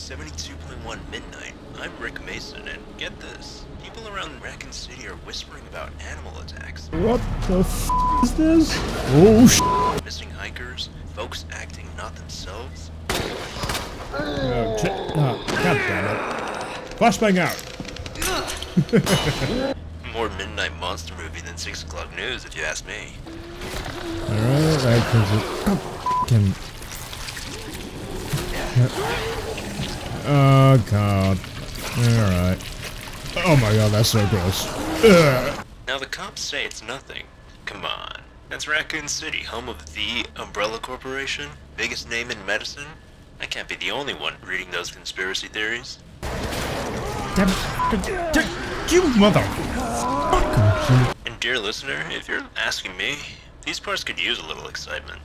72.1 midnight. I'm Rick Mason, and get this. People around Raccoon City are whispering about animal attacks. What the f is this? Oh Missing hikers, folks acting not themselves. God damn it. Flashbang out! More midnight monster movie than 6 o'clock news, if you ask me. Alright, I can... Oh god. Alright. Oh my god, that's so gross. Ugh. Now the cops say it's nothing. Come on. That's Raccoon City, home of the Umbrella Corporation, biggest name in medicine. I can't be the only one reading those conspiracy theories. You mother... And dear listener, if you're asking me, these parts could use a little excitement.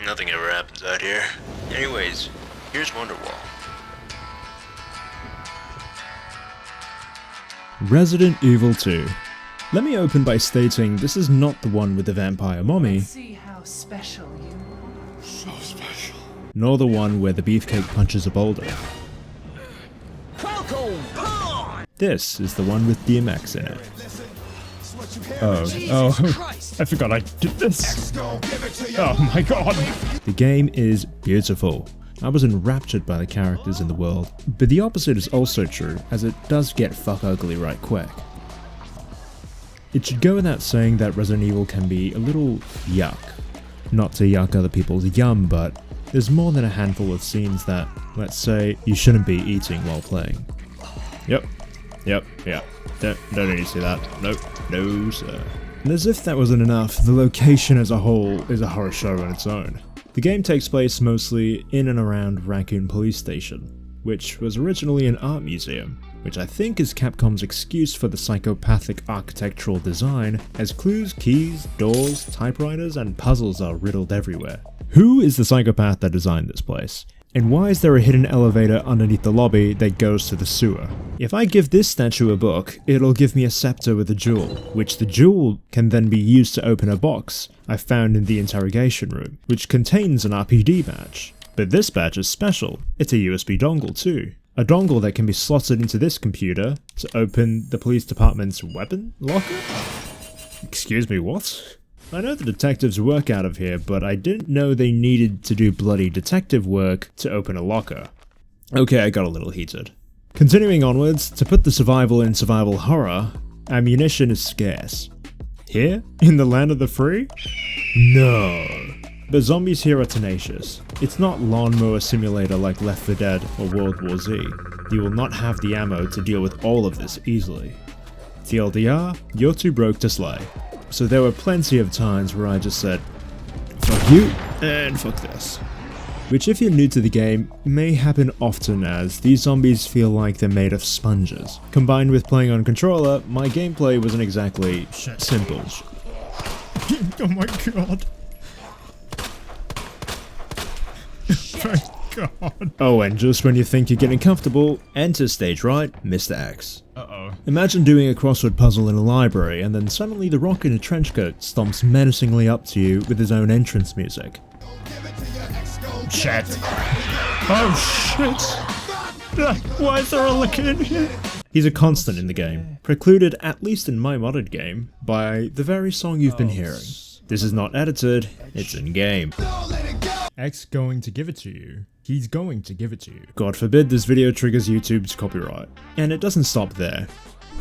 Nothing ever happens out here. Anyways, here's Wonderwall. Resident Evil 2. Let me open by stating this is not the one with the vampire mommy. Let's see how special you are. So special. Nor the one where the beefcake punches a boulder. This is the one with DMX in it. Oh, I forgot I did this. Oh my god. The game is beautiful. I was enraptured by the characters in the world, but the opposite is also true, as it does get fuck ugly right quick. It should go without saying that Resident Evil can be a little yuck. Not to yuck other people's yum, but there's more than a handful of scenes that, let's say, you shouldn't be eating while playing. Yep. Don't need to see that. Nope. No, sir. And as if that wasn't enough, the location as a whole is a horror show on its own. The game takes place mostly in and around Raccoon Police Station, which was originally an art museum, which I think is Capcom's excuse for the psychopathic architectural design, as clues, keys, doors, typewriters, and puzzles are riddled everywhere. Who is the psychopath that designed this place? And why is there a hidden elevator underneath the lobby that goes to the sewer? If I give this statue a book, it'll give me a scepter with a jewel, which the jewel can then be used to open a box I found in the interrogation room, which contains an RPD badge. But this badge is special. It's a USB dongle too. A dongle that can be slotted into this computer to open the police department's weapon locker? Excuse me, what? I know the detectives work out of here, but I didn't know they needed to do bloody detective work to open a locker. Okay, I got a little heated. Continuing onwards, to put the survival in survival horror, ammunition is scarce. Here? In the land of the free? No. But zombies here are tenacious. It's not Lawnmower Simulator like Left 4 Dead or World War Z. You will not have the ammo to deal with all of this easily. TLDR, you're too broke to slay. So there were plenty of times where I just said, fuck you, and fuck this. Which if you're new to the game, may happen often as these zombies feel like they're made of sponges. Combined with playing on controller, my gameplay wasn't exactly simple. Oh my god. Thank god. Oh, and just when you think you're getting comfortable, enter stage right, Mr. X. Uh-oh. Imagine doing a crossword puzzle in a library and then suddenly the rock in a trench coat stomps menacingly up to you with his own entrance music. Shit. Oh shit! Why is there a liquor in here? He's a constant in the game, precluded, at least in my modded game, by the very song you've been hearing. This is not edited, it's in-game. X going to give it to you. He's going to give it to you. God forbid this video triggers YouTube's copyright. And it doesn't stop there.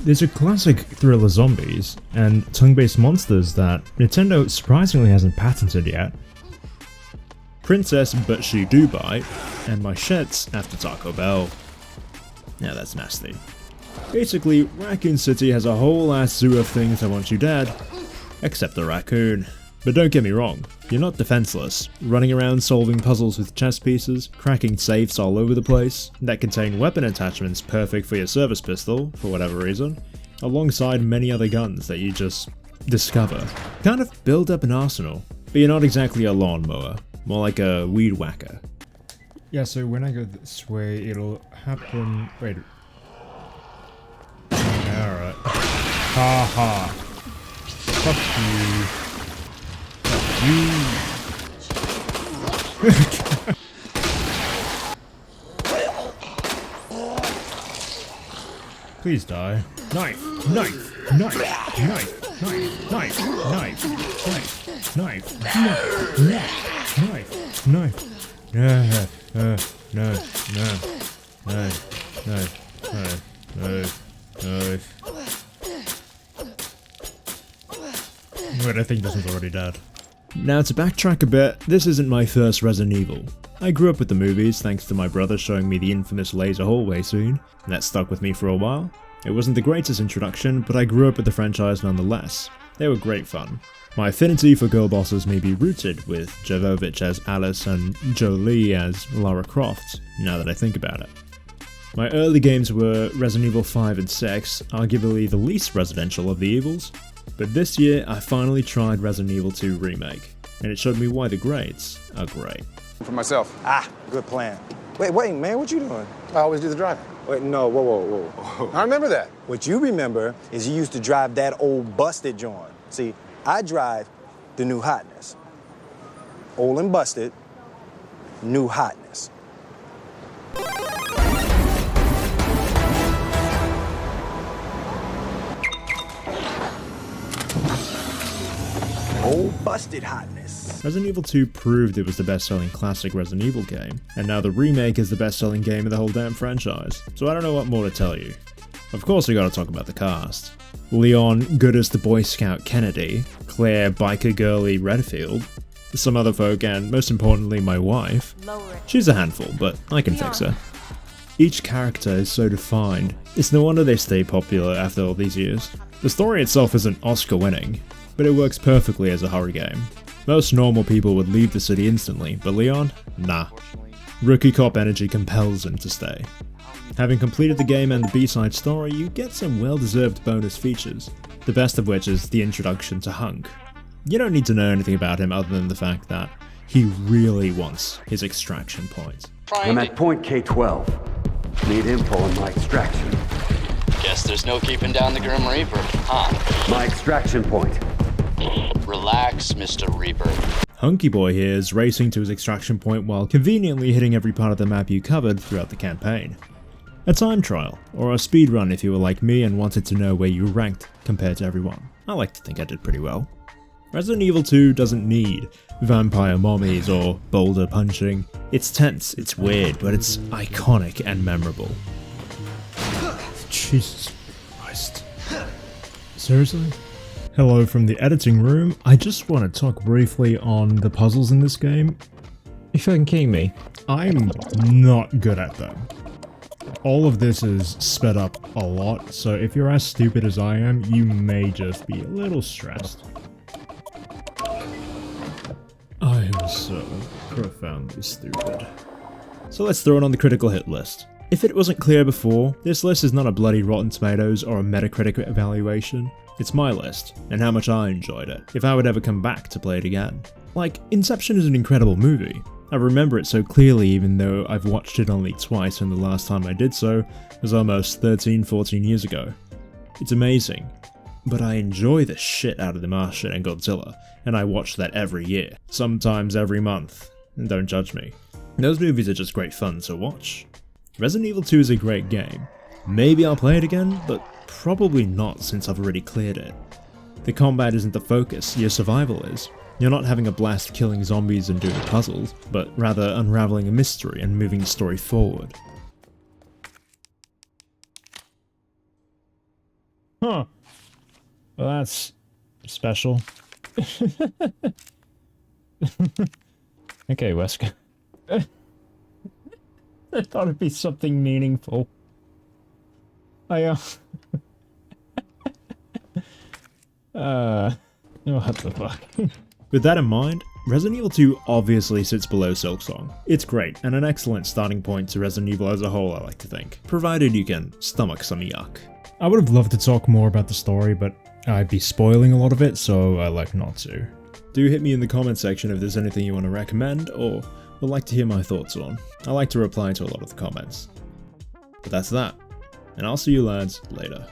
There's a classic thriller zombies and tongue-based monsters that Nintendo surprisingly hasn't patented yet. Princess But She Do Bite, and my shits after Taco Bell. Now that's nasty. Basically, Raccoon City has a whole ass zoo of things that want you dead, except the raccoon. But don't get me wrong, you're not defenseless, running around solving puzzles with chess pieces, cracking safes all over the place, that contain weapon attachments perfect for your service pistol, for whatever reason, alongside many other guns that you just discover. Kind of build up an arsenal, but you're not exactly a lawnmower, more like a weed whacker. Yeah, so when I go this way, it'll happen... Wait. Alright. Ha ha. Fuck you. Please die. Knife! Knife! Knife! Knife! Knife! Knife! Knife! Knife! Knife! Knife! Knife! No! No! No! No! No! No! Wait, I think this one's already dead. Now to backtrack a bit, this isn't my first Resident Evil. I grew up with the movies thanks to my brother showing me the infamous laser hallway scene, and that stuck with me for a while. It wasn't the greatest introduction, but I grew up with the franchise nonetheless. They were great fun. My affinity for girl bosses may be rooted with Jovovich as Alice and Jolie as Lara Croft, now that I think about it. My early games were Resident Evil 5 and 6, arguably the least residential of the evils, but this year I finally tried Resident Evil 2 Remake, and it showed me why the grades are great. For myself. Ah, good plan. Wait, man, what you doing? I always do the driving. Wait, no, whoa. I remember that. What you remember is you used to drive that old busted joint. See, I drive the new hotness. Old and busted, new hotness. Old busted hotness. Resident Evil 2 proved it was the best-selling classic Resident Evil game, and now the remake is the best-selling game of the whole damn franchise, so I don't know what more to tell you. Of course we gotta talk about the cast. Leon, good as the Boy Scout Kennedy, Claire, biker girly Redfield, some other folk, and most importantly my wife. She's a handful, but I can fix her. Each character is so defined, it's no wonder they stay popular after all these years. The story itself isn't Oscar-winning, but it works perfectly as a horror game. Most normal people would leave the city instantly, but Leon? Nah. Rookie cop energy compels him to stay. Having completed the game and the B-side story, you get some well-deserved bonus features, the best of which is the introduction to Hunk. You don't need to know anything about him other than the fact that he really wants his extraction point. I'm at point K12. Need info on my extraction. Guess there's no keeping down the Grim Reaper, huh? My extraction point. Relax, Mr. Reaper. Hunky Boy here is racing to his extraction point while conveniently hitting every part of the map you covered throughout the campaign. A time trial, or a speed run if you were like me and wanted to know where you ranked compared to everyone. I like to think I did pretty well. Resident Evil 2 doesn't need vampire mommies or boulder punching. It's tense, it's weird, but it's iconic and memorable. Jesus Christ. Seriously? Hello from the editing room. I just want to talk briefly on the puzzles in this game. You fucking kidding me? I'm not good at them. All of this is sped up a lot, so if you're as stupid as I am, you may just be a little stressed. I am so profoundly stupid. So let's throw it on the critical hit list. If it wasn't clear before, this list is not a bloody Rotten Tomatoes or a Metacritic evaluation. It's my list, and how much I enjoyed it, if I would ever come back to play it again. Like, Inception is an incredible movie. I remember it so clearly even though I've watched it only twice and the last time I did so was almost 13-14 years ago. It's amazing. But I enjoy the shit out of The Martian and Godzilla, and I watch that every year, sometimes every month, and don't judge me. Those movies are just great fun to watch. Resident Evil 2 is a great game. Maybe I'll play it again, but probably not since I've already cleared it. The combat isn't the focus, your survival is. You're not having a blast killing zombies and doing puzzles, but rather unraveling a mystery and moving the story forward. Huh. Well, that's special. Okay, Wesker. I thought it'd be something meaningful. What the fuck? With that in mind, Resident Evil 2 obviously sits below Silksong. It's great, and an excellent starting point to Resident Evil as a whole, I like to think, provided you can stomach some yuck. I would have loved to talk more about the story, but I'd be spoiling a lot of it, so I like not to. Do hit me in the comment section if there's anything you want to recommend, or would like to hear my thoughts on. I like to reply to a lot of the comments. But that's that, and I'll see you lads later.